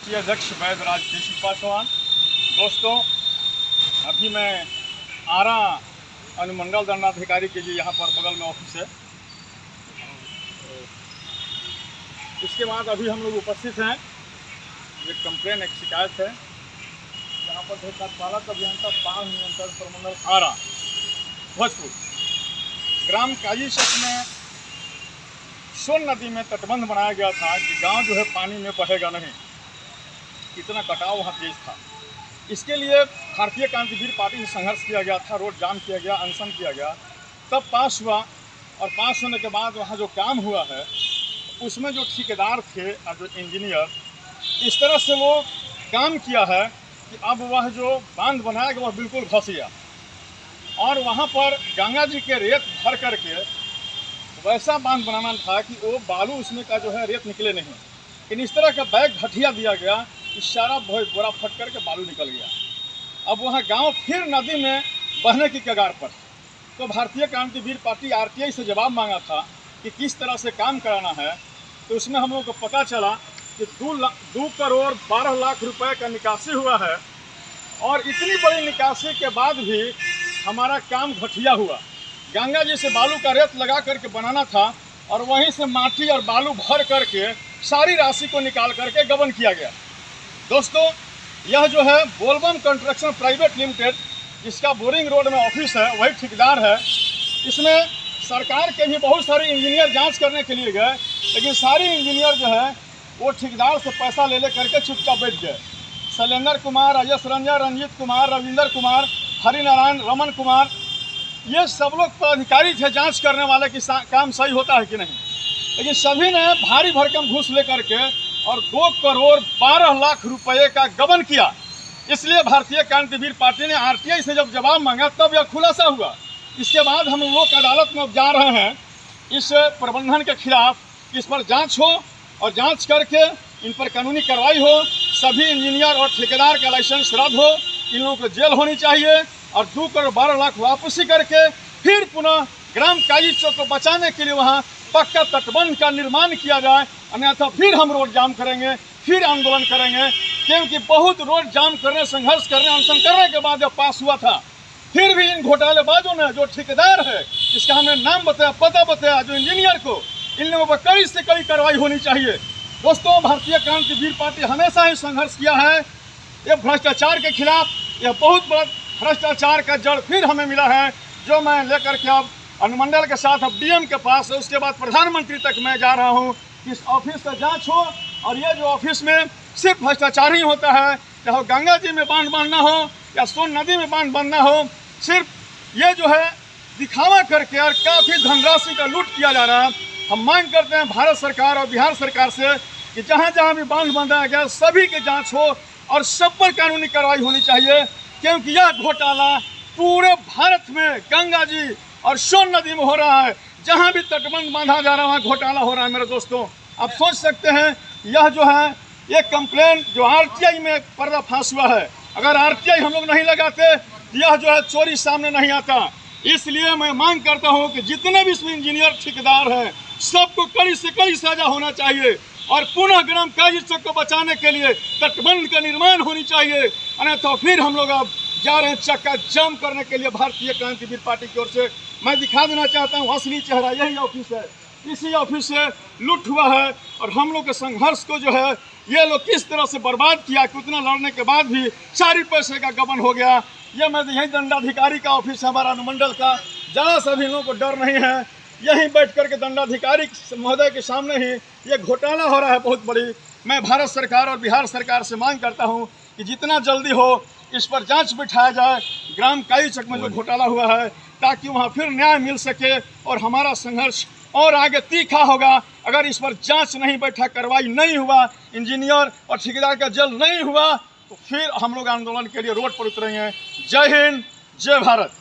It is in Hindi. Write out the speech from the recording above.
राष्ट्रीय अध्यक्ष वैद्यराज केशव पासवान। दोस्तों, अभी मैं आरा अनुमंडल दंडाधिकारी के लिए यहाँ पर बगल में ऑफिस है। इसके बाद अभी हम लोग उपस्थित हैं, एक कंप्लेन, एक शिकायत है। यहाँ पर तत्कालक अभियंता बाढ़ नियंत्रण प्रमंडल आरा भोजपुर ग्राम काजीचक में सोन नदी में तटबंध बनाया गया था कि गांव जो है पानी में बहेगा नहीं, इतना कटाव वहाँ तेज था। इसके लिए भारतीय क्रांतिवीर पार्टी से संघर्ष किया गया था, रोड जाम किया गया, अनशन किया गया, तब पास हुआ। और पास होने के बाद वहाँ जो काम हुआ है उसमें जो ठेकेदार थे और जो इंजीनियर, इस तरह से वो काम किया है कि अब वह जो बांध बनाया गया वह बिल्कुल धंस गया और वहाँ पर गंगा जी के रेत भर करके वैसा बांध बनाना था कि वो बालू उसमें का जो है रेत निकले नहीं। लेकिन इस तरह का बैग घटिया दिया गया कि सारा बोरा फट करके बालू निकल गया। अब वहाँ गांव फिर नदी में बहने की कगार पर। तो भारतीय क्रांतिवीर पार्टी आरटीआई से जवाब मांगा था कि किस तरह से काम कराना है। तो उसमें हम लोग को पता चला कि 2 करोड़ 12 लाख रुपए का निकासी हुआ है और इतनी बड़ी निकासी के बाद भी हमारा काम घटिया हुआ। गंगा जी से बालू का रेत लगा करके बनाना था और वहीं से माटी और बालू भर करके सारी राशि को निकाल करके गबन किया गया। दोस्तों, यह जो है बोलबम कंस्ट्रक्शन प्राइवेट लिमिटेड, जिसका बोरिंग रोड में ऑफिस है, वही ठेकेदार है। इसमें सरकार के भी बहुत सारे इंजीनियर जांच करने के लिए गए, लेकिन सारे इंजीनियर जो है वो ठेकेदार से पैसा ले करके चुपचाप बैठ गए। शैलेंद्र कुमार, अजय रंजन, रंजीत कुमार, रविंदर कुमार, हरिनारायण, रमन कुमार, ये सब लोग पदाधिकारी थे जांच करने वाले कि काम सही होता है कि नहीं। लेकिन सभी ने भारी भरकम घूस लेकर के और 2 करोड़ 12 लाख रुपए का गबन किया। इसलिए भारतीय क्रांतिवीर पार्टी ने आरटीआई से जब जवाब मांगा तब यह खुलासा हुआ। इसके बाद हम लोग अदालत में जा रहे हैं इस प्रबंधन के खिलाफ, इस पर जांच हो और जांच करके इन पर कानूनी कार्रवाई हो। सभी इंजीनियर और ठेकेदार का लाइसेंस रद्द हो, इन लोगों को जेल होनी चाहिए और 2 करोड़ 12 लाख वापसी करके फिर पुनः ग्राम काजीचक को बचाने के लिए वहाँ पक्का तटबंध का निर्माण किया जाए। अन्यथा फिर हम रोड जाम करेंगे, फिर आंदोलन करेंगे, क्योंकि बहुत रोड जाम करने, संघर्ष करने, अनशन करने के बाद जब पास हुआ था, फिर भी इन घोटालेबाजों ने, जो ठेकेदार है, इसका हमने नाम बताया, पता बताया, जो इंजीनियर को, इन लोगों पर कड़ी से कड़ी कार्रवाई होनी चाहिए। दोस्तों, भारतीय क्रांतिवीर पार्टी हमेशा ही संघर्ष किया है ये भ्रष्टाचार के खिलाफ। यह बहुत बड़ा भ्रष्टाचार का जड़ फिर हमें मिला है, जो मैं लेकर के अब अनुमंडल के साथ अब डीएम के पास, उसके बाद प्रधानमंत्री तक मैं जा रहा हूं कि इस ऑफिस का जांच हो। और ये जो ऑफिस में सिर्फ भ्रष्टाचार ही होता है, चाहे गंगा जी में बांध बनना हो या सोन नदी में बांध बनना हो, सिर्फ ये जो है दिखावा करके और काफ़ी धनराशि का लूट किया जा रहा है। हम मांग करते हैं भारत सरकार और बिहार सरकार से कि जहाँ जहाँ भी बांध बनाया गया सभी की जाँच हो और सब पर कानूनी कार्रवाई होनी चाहिए, क्योंकि यह घोटाला पूरे भारत में गंगा जी और सोन नदी में हो रहा है। जहां भी तटबंध बांधा जा रहा है घोटाला हो रहा है। मेरे दोस्तों, आप सोच सकते हैं यह जो है ये कंप्लेन जो आरटीआई में पर्दाफाश हुआ है, अगर आरटीआई हम लोग नहीं लगाते तो यह जो है चोरी सामने नहीं आता। इसलिए मैं मांग करता हूं कि जितने भी इसमें इंजीनियर ठेकेदार हैं सबको कड़ी से कड़ी सजा होना चाहिए और पुनः ग्राम काजीचक को बचाने के लिए तटबंध का निर्माण होनी चाहिए। अन्यथा फिर हम लोग अब जा रहे हैं चक्का जाम करने के लिए। भारतीय क्रांतिवीर पार्टी की ओर से मैं दिखा देना चाहता हूँ असली चेहरा, यही ऑफिस है। इसी ऑफिस से लूट हुआ है और हम लोग के संघर्ष को जो है ये लोग किस तरह से बर्बाद किया कि उतना लड़ने के बाद भी सारी पैसे का गबन हो गया। ये मैं यही दंडाधिकारी का ऑफिस है हमारा अनुमंडल का, जरा सभी लोगों को डर नहीं है। यहीं बैठ करके दंडाधिकारी महोदय के सामने ही ये घोटाला हो रहा है बहुत बड़ी। मैं भारत सरकार और बिहार सरकार से मांग करता हूँ कि जितना जल्दी हो इस पर जांच बिठाया जाए ग्राम काजीचक में जो घोटाला हुआ है, ताकि वहाँ फिर न्याय मिल सके और हमारा संघर्ष और आगे तीखा होगा। अगर इस पर जांच नहीं बैठा, कार्रवाई नहीं हुआ, इंजीनियर और ठेकेदार का जेल नहीं हुआ, तो फिर हम लोग आंदोलन के लिए रोड पर उतरेंगे। जय हिंद, जय भारत।